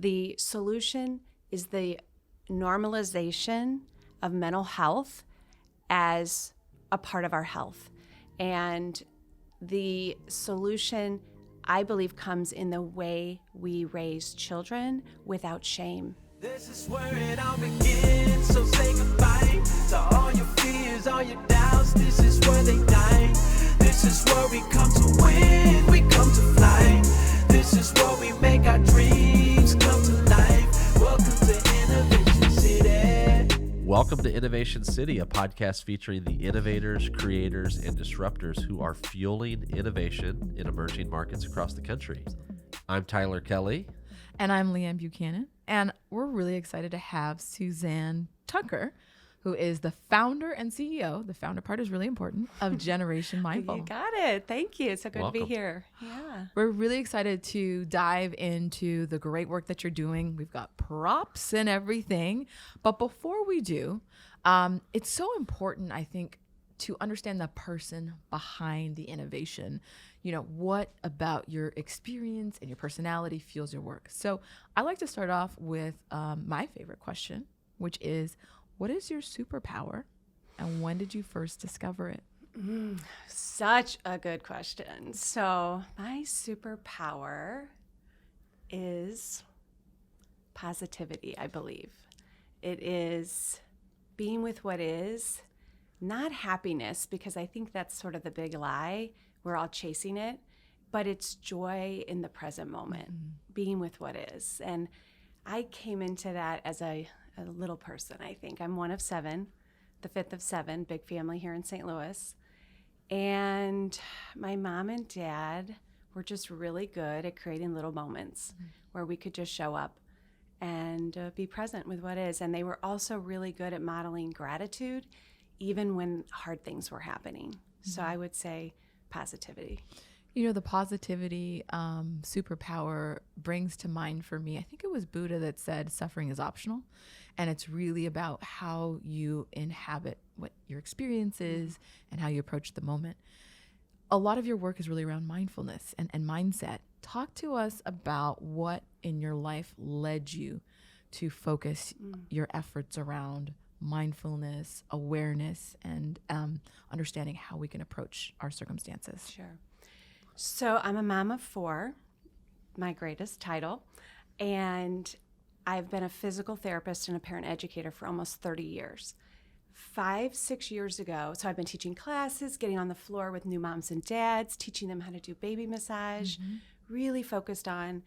The solution is the normalization of mental health as a part of our health. And the solution, I believe, comes in the way we raise children without shame. This is where it all begins, so say goodbye to all your fears, all your doubts. This is where they die. This is where we come to win, we come to fly. This is where we make our dreams come to life. Welcome to Innovation City. Welcome to Innovation City, a podcast featuring the innovators, creators, and disruptors who are fueling innovation in emerging markets across the country. I'm Tyler Kelly. And I'm Leanne Buchanan. And we're really excited to have Suzanne Tucker, who is the founder and CEO, the founder part is really important, of Generation Mindful. You got it. Thank you. It's so good Welcome. to be here. Yeah. We're really excited to dive into the great work that you're doing. We've got props and everything. But before we do, it's so important, I think, to understand the person behind the innovation. You know, what about your experience and your personality fuels your work? So I like to start off with my favorite question, which is, what is your superpower and when did you first discover it? Such a good question. So my superpower is positivity, I believe. It is being with what is, not happiness, because I think that's sort of the big lie. We're all chasing it, but it's joy in the present moment, being with what is. And I came into that as a little person, I think. I'm one of seven, the fifth of seven, big family here in St. Louis. And my mom and dad were just really good at creating little moments where we could just show up and be present with what is. And they were also really good at modeling gratitude, even when hard things were happening. So I would say positivity. You know, the positivity superpower brings to mind for me, I think it was Buddha that said suffering is optional. And it's really about how you inhabit what your experience is and how you approach the moment. A lot of your work is really around mindfulness and mindset. Talk to us about what in your life led you to focus your efforts around mindfulness, awareness, and understanding how we can approach our circumstances. Sure. So I'm a mom of four, my greatest title, and I've been a physical therapist and a parent educator for almost 30 years. 5-6 years ago, so I've been teaching classes, getting on the floor with new moms and dads, teaching them how to do baby massage, really focused on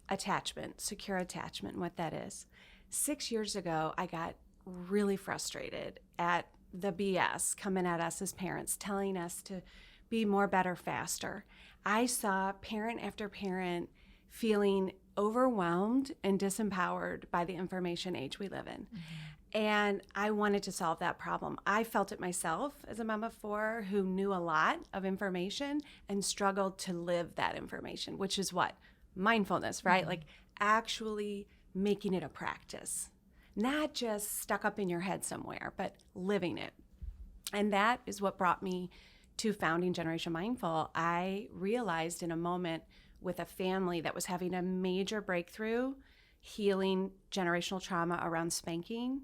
attachment, secure attachment, and what that is. 6 years ago, I got really frustrated at the BS coming at us as parents, telling us to be more, better, faster. I saw parent after parent feeling overwhelmed and disempowered by the information age we live in. And I wanted to solve that problem. I felt it myself as a mom of four who knew a lot of information and struggled to live that information, which is what? Mindfulness, right? Like actually making it a practice. Not just stuck up in your head somewhere, but living it. And that is what brought me to founding Generation Mindful. I realized in a moment with a family that was having a major breakthrough, healing generational trauma around spanking.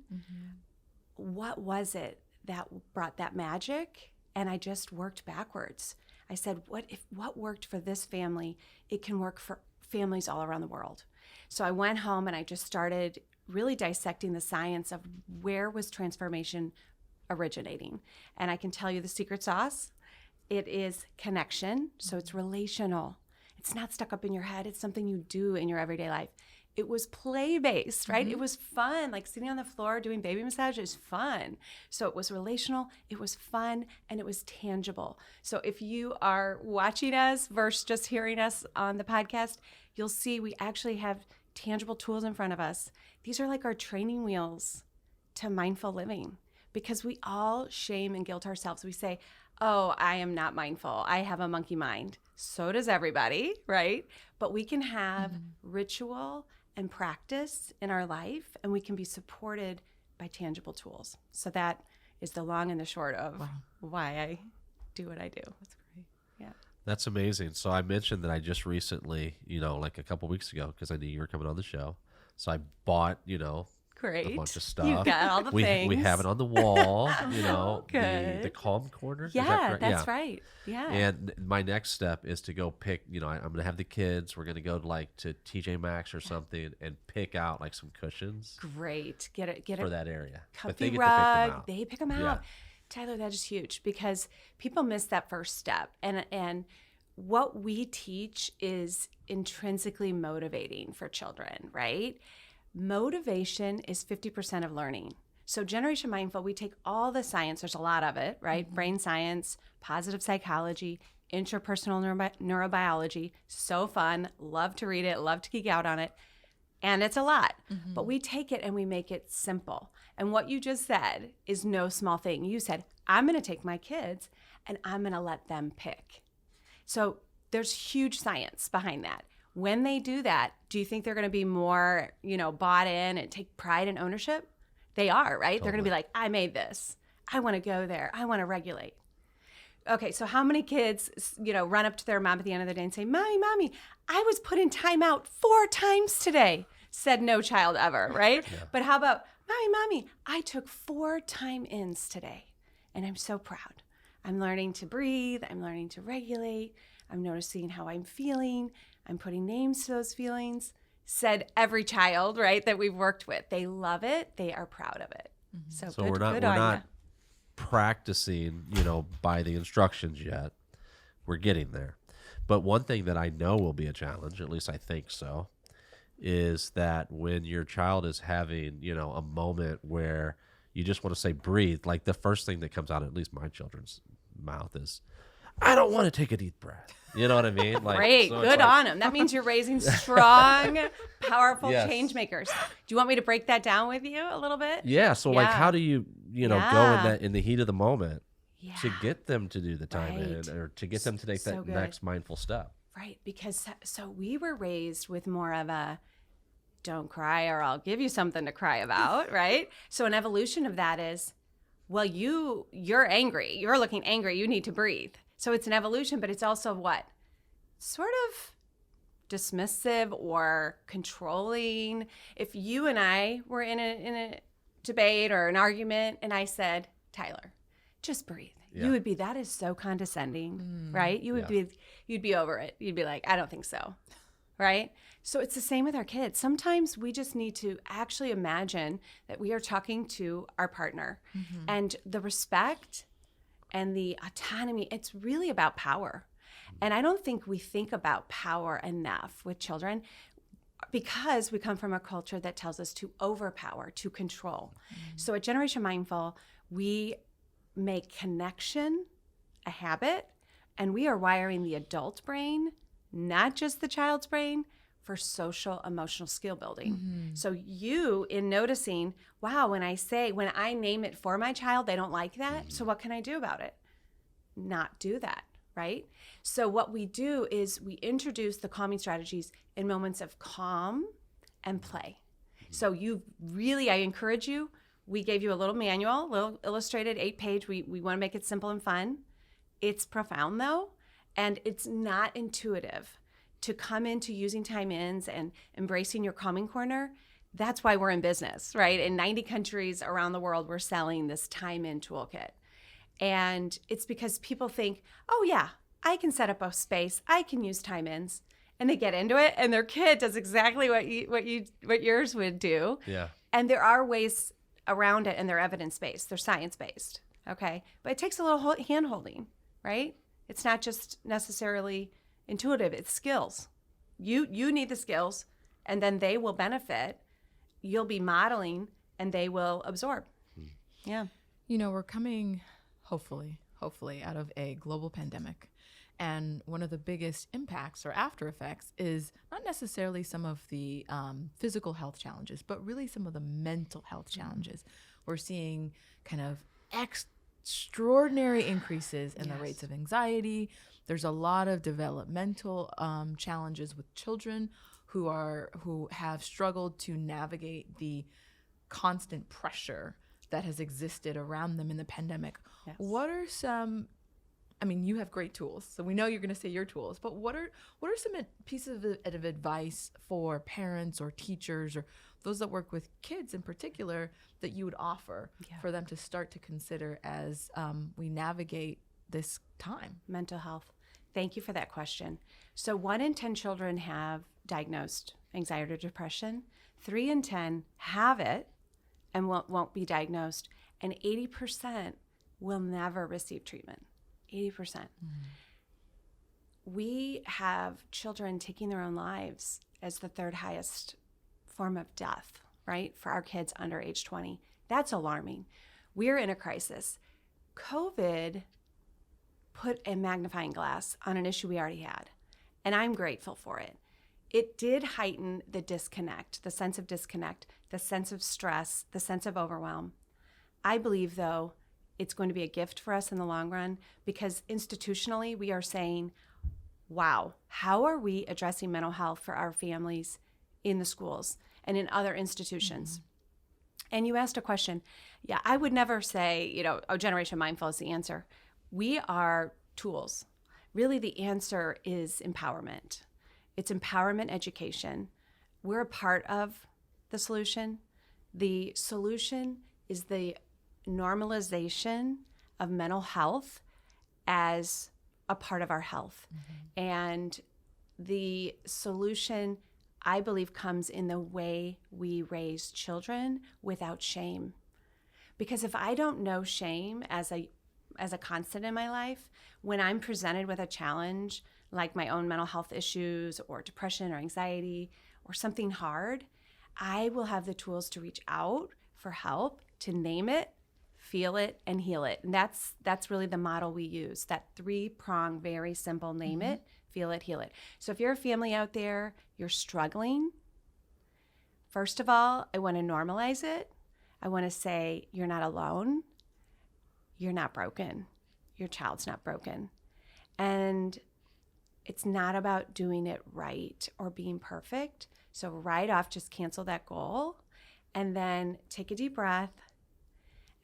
What was it that brought that magic? And I just worked backwards. I said, what worked for this family, it can work for families all around the world. So I went home and I just started really dissecting the science of where was transformation originating. And I can tell you the secret sauce, it is connection. So it's relational. It's not stuck up in your head. It's something you do in your everyday life. It was play-based, right? It was fun. Like sitting on the floor doing baby massage is fun. So it was relational, it was fun, and it was tangible. So if you are watching us versus just hearing us on the podcast, you'll see we actually have tangible tools in front of us. These are like our training wheels to mindful living, because we all shame and guilt ourselves. We say, oh, I am not mindful. I have a monkey mind. So does everybody, right? But we can have ritual and practice in our life, and we can be supported by tangible tools. So that is the long and the short of why I do what I do. That's great. Yeah. That's amazing. So I mentioned that I just recently, like a couple weeks ago, because I knew you were coming on the show, So I bought, Great. a bunch of stuff. You've got all the things. We have it on the wall, the Good. calm corner. Is that Yeah, correct? that's right. Yeah. And my next step is to go pick, I'm going to have the kids. We're going to go to TJ Maxx or something and pick out like some cushions Great. Get it for that area. But comfy they get rug. to pick them out. They pick them out. Yeah. Tyler, that is huge because people miss that first step. And what we teach is intrinsically motivating for children, right? Motivation is 50% of learning. So Generation Mindful, we take all the science, there's a lot of it, right? Brain science, positive psychology, interpersonal neurobiology, so fun, love to read it, love to geek out on it. And it's a lot, but we take it and we make it simple. And what you just said is no small thing. You said, I'm going to take my kids and I'm going to let them pick. So there's huge science behind that. When they do that, do you think they're going to be more, bought in and take pride and ownership? They are, right? Totally. They're going to be like, I made this. I want to go there. I want to regulate. Okay, so how many kids, run up to their mom at the end of the day and say, Mommy, I was put in timeout 4 times today, said no child ever, right? Yeah. But how about, Mommy, I took 4 time-ins today, and I'm so proud. I'm learning to breathe. I'm learning to regulate. I'm noticing how I'm feeling. I'm putting names to those feelings, said every child, right, that we've worked with. They love it. They are proud of it. So we're not practicing, by the instructions yet. We're getting there. But one thing that I know will be a challenge, at least I think so, is that when your child is having, a moment where you just want to say breathe, like the first thing that comes out, at least my children's mouth, is, I don't want to take a deep breath. You know what I mean? Like, great. So good on them. That means you're raising strong, powerful change makers. Do you want me to break that down with you a little bit? Yeah. So like, how do you, go in the heat of the moment to get them to do the time in, or to get them to take that next mindful step? Right. Because so we were raised with more of a don't cry or I'll give you something to cry about. Right. So an evolution of that is, well, you're angry. You're looking angry. You need to breathe. So it's an evolution, but it's also what? Sort of dismissive or controlling. If you and I were in a debate or an argument and I said, Tyler, just breathe. Yeah. You would be, that is so condescending, right? You would you'd be over it. You'd be like, I don't think so, right? So it's the same with our kids. Sometimes we just need to actually imagine that we are talking to our partner and the respect and the autonomy, it's really about power. And I don't think we think about power enough with children because we come from a culture that tells us to overpower, to control. So at Generation Mindful, we make connection a habit, and we are wiring the adult brain, not just the child's brain, for social emotional skill building. So you, in noticing, wow, when I name it for my child, they don't like that. So what can I do about it? Not do that, right? So what we do is we introduce the calming strategies in moments of calm and play. So I encourage you, we gave you a little manual, a little illustrated 8-page. We want to make it simple and fun. It's profound though, and it's not intuitive. To come into using time-ins and embracing your calming corner, that's why we're in business, right? In 90 countries around the world, we're selling this time-in toolkit. And it's because people think, oh yeah, I can set up a space, I can use time-ins. And they get into it, and their kid does exactly what yours would do. Yeah. And there are ways around it, and they're evidence-based, they're science-based, okay? But it takes a little hand-holding, right? It's not just necessarily intuitive, it's skills. You need the skills, and then they will benefit. You'll be modeling, and they will absorb. Yeah. We're coming, hopefully, out of a global pandemic. And one of the biggest impacts or after effects is not necessarily some of the physical health challenges, but really some of the mental health challenges. We're seeing kind of extraordinary increases in the rates of anxiety. There's a lot of developmental challenges with children who have struggled to navigate the constant pressure that has existed around them in the pandemic. Yes. What are some I mean, you have great tools, so we know you're going to say your tools, but what are some pieces of advice for parents or teachers or those that work with kids in particular that you would offer for them to start to consider as we navigate this time? Mental health. Thank you for that question. So 1 in 10 children have diagnosed anxiety or depression. 3 in 10 have it and won't be diagnosed. And 80% will never receive treatment. 80%. Mm-hmm. We have children taking their own lives as the 3rd highest form of death, right? For our kids under age 20. That's alarming. We're in a crisis. COVID put a magnifying glass on an issue we already had, and I'm grateful for it. It did heighten the disconnect, the sense of disconnect, the sense of stress, the sense of overwhelm. I believe, though, it's going to be a gift for us in the long run because institutionally we are saying, wow, how are we addressing mental health for our families in the schools and in other institutions? Mm-hmm. And you asked a question. Yeah, I would never say, Generation Mindful is the answer. We are tools. Really, the answer is empowerment. It's empowerment education. We're a part of the solution. The solution is the normalization of mental health as a part of our health. Mm-hmm. And the solution, I believe, comes in the way we raise children without shame. Because if I don't know shame as a constant in my life, when I'm presented with a challenge like my own mental health issues or depression or anxiety or something hard, I will have the tools to reach out for help, to name it, feel it, and heal it. And that's really the model we use, that 3-prong, very simple, name it, feel it, heal it. So if you're a family out there, you're struggling, first of all, I want to normalize it. I want to say you're not alone. You're not broken. Your child's not broken. And it's not about doing it right or being perfect. So right off, just cancel that goal and then take a deep breath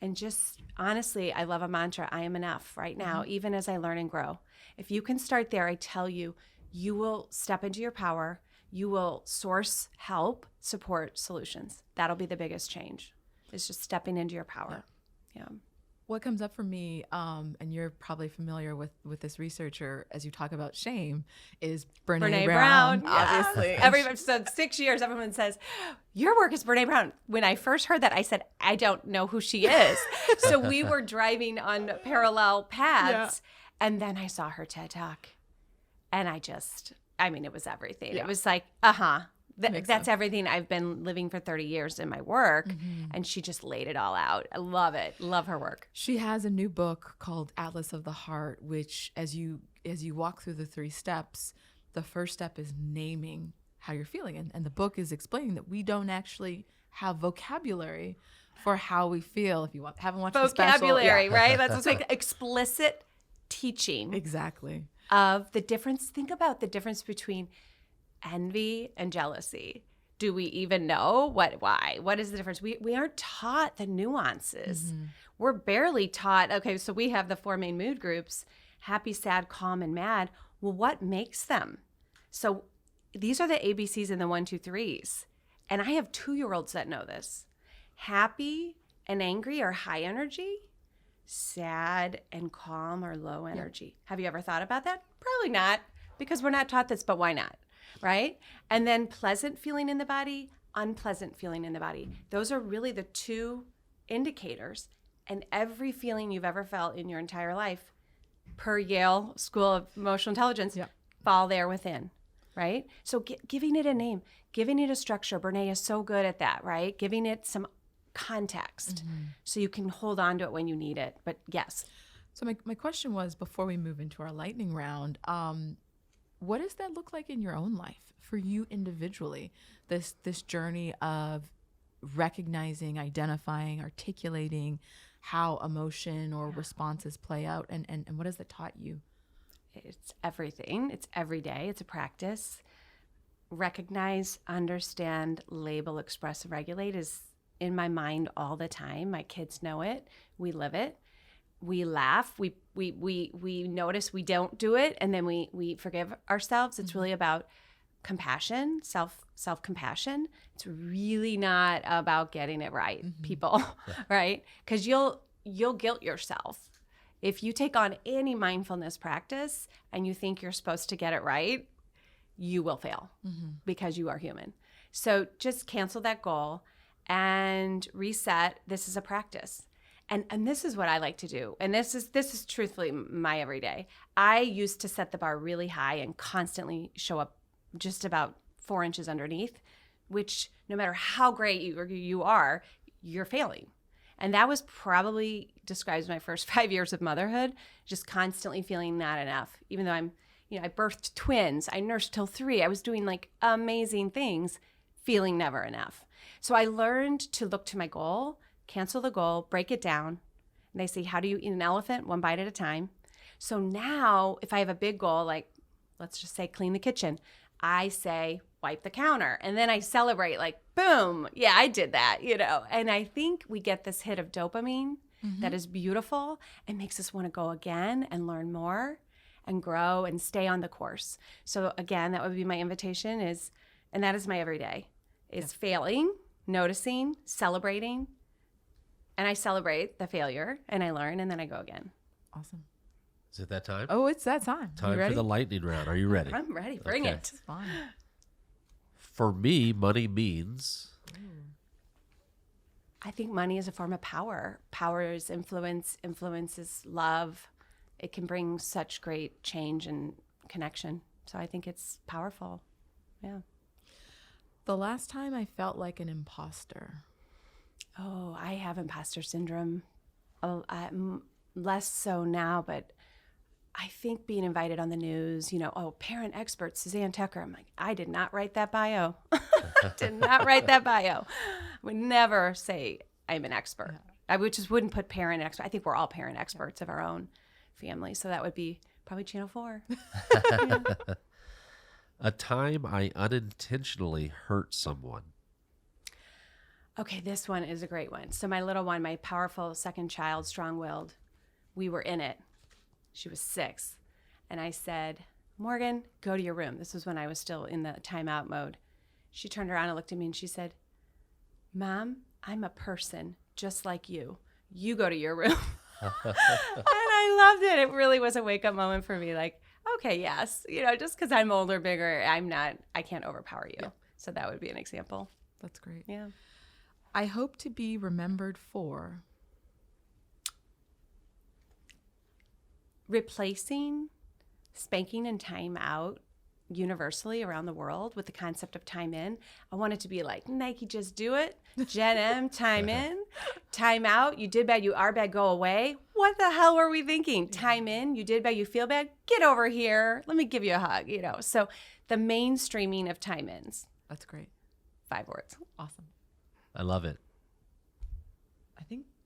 and just, honestly, I love a mantra, I am enough right now, even as I learn and grow. If you can start there, I tell you, you will step into your power. You will source help, support, solutions. That'll be the biggest change. It's just stepping into your power. Yeah. What comes up for me, and you're probably familiar with this researcher as you talk about shame, is Brene Brown. Yes. Obviously. So 6 years, everyone says, your work is Brene Brown. When I first heard that, I said, I don't know who she is. So we were driving on parallel paths, and then I saw her TED Talk. And it was everything. Yeah. It was like, that's everything I've been living for 30 years in my work. Mm-hmm. And she just laid it all out. I love it. Love her work. She has a new book called Atlas of the Heart, which as you walk through the 3 steps, the first step is naming how you're feeling. And the book is explaining that we don't actually have vocabulary for how we feel. If you haven't watched vocabulary, the special, right? That's what's like explicit teaching. Exactly. Of the difference. Think about the difference between envy and jealousy. Do we even know why? What is the difference? We aren't taught the nuances. Mm-hmm. We're barely taught, okay, so we have the 4 main mood groups, happy, sad, calm, and mad. Well, what makes them? So these are the ABCs and the 1, 2, 3s. And I have 2-year-olds that know this. Happy and angry are high energy. Sad and calm are low energy. Yeah. Have you ever thought about that? Probably not, because we're not taught this, but why not? Right? And then pleasant feeling in the body, unpleasant feeling in the body. Those are really the 2 indicators. And every feeling you've ever felt in your entire life, per Yale School of Emotional Intelligence, fall there within, right? So giving it a name, giving it a structure. Brene is so good at that, right? Giving it some context so you can hold on to it when you need it. But yes. So my question was, before we move into our lightning round, what does that look like in your own life for you individually? This journey of recognizing, identifying, articulating how emotion or responses play out, and what has that taught you? It's everything. It's every day. It's a practice. Recognize, understand, label, express, regulate is in my mind all the time. My kids know it. We live it. we laugh, we notice we don't do it, and then we forgive ourselves. It's really about compassion, self-compassion. It's really not about getting it right, people, right? Because you'll guilt yourself. If you take on any mindfulness practice and you think you're supposed to get it right, you will fail because you are human. So just cancel that goal and reset. This is a practice. And this is what I like to do. And this is truthfully my everyday. I used to set the bar really high and constantly show up just about 4 inches underneath, which no matter how great you are, you're failing. And that was probably describes my first 5 years of motherhood, just constantly feeling not enough. Even though I birthed twins, I nursed till 3, I was doing like amazing things, feeling never enough. So I learned to look to my goal, cancel the goal, break it down. And they say, how do you eat an elephant? 1 bite at a time. So now if I have a big goal, like let's just say clean the kitchen, I say wipe the counter. And then I celebrate like, boom, yeah, I did that, And I think we get this hit of dopamine that is beautiful and makes us want to go again and learn more and grow and stay on the course. So again, that would be my invitation and that is my everyday, is failing, noticing, celebrating. And I celebrate the failure and I learn and then I go again. Awesome. Is it that time? Oh, it's that time. Time for the lightning round. Are you ready? I'm ready. Bring it. It's fun. For me, money means... I think money is a form of power. Power is influence. Influence is love. It can bring such great change and connection. So I think it's powerful. Yeah. The last time I felt like an imposter. Oh, I have imposter syndrome. Less so now, but I think being invited on the news, parent expert, Suzanne Tucker. I'm like, I did not write that bio. Did not write that bio. I would never say I'm an expert. I just wouldn't put parent expert. I think we're all parent experts of our own family. So that would be probably Channel 4. Yeah. A time I unintentionally hurt someone. Okay, this one is a great one. So my little one, my powerful second child, strong-willed, we were in it. She was 6. And I said, Morgan, go to your room. This was when I was still in the timeout mode. She turned around and looked at me and she said, Mom, I'm a person just like you. You go to your room. And I loved it. It really was a wake-up moment for me. Like, okay, yes. Just because I'm older, bigger, I can't overpower you. Yeah. So that would be an example. That's great. Yeah. I hope to be remembered for... replacing spanking and time out universally around the world with the concept of time in. I want it to be like Nike, just do it. Gen M, time in, time out. You did bad, you are bad, go away. What the hell were we thinking? Time in, you did bad, you feel bad. Get over here. Let me give you a hug. So the mainstreaming of time ins. That's great. 5 words. Awesome. I love it.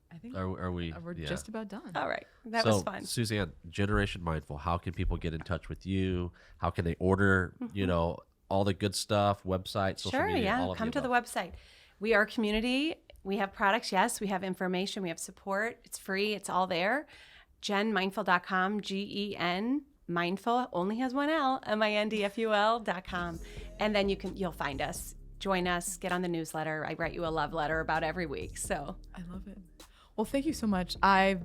I think are we? We're just about done. All right. That was fun. Suzanne, Generation Mindful, how can people get in touch with you? How can they order, all the good stuff, website, social media, all of Come the to the above? website. We are a community. We have products, yes. We have information. We have support. It's free. It's all there. GenMindful.com, GEN, mindful, only has one L, MINDFUL.com. And then you'll find us. Join us. Get on the newsletter. I write you a love letter about every week. So I love it. Well, thank you so much. I've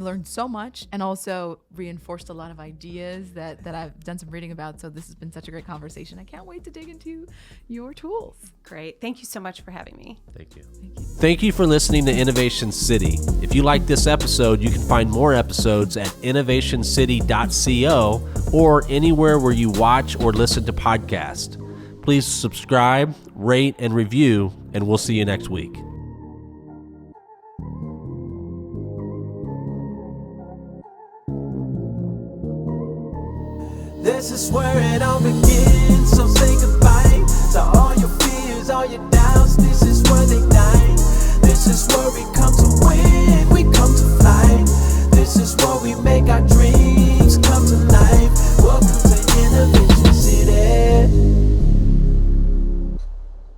learned so much and also reinforced a lot of ideas that I've done some reading about. So this has been such a great conversation. I can't wait to dig into your tools. Great. Thank you so much for having me. Thank you. Thank you. Thank you for listening to Innovation City. If you like this episode, you can find more episodes at innovationcity.co or anywhere where you watch or listen to podcasts. Please subscribe, rate, and review, and we'll see you next week. This is where it all begins, so say goodbye to all your fears, all your doubts. This is where they die. This is where we come.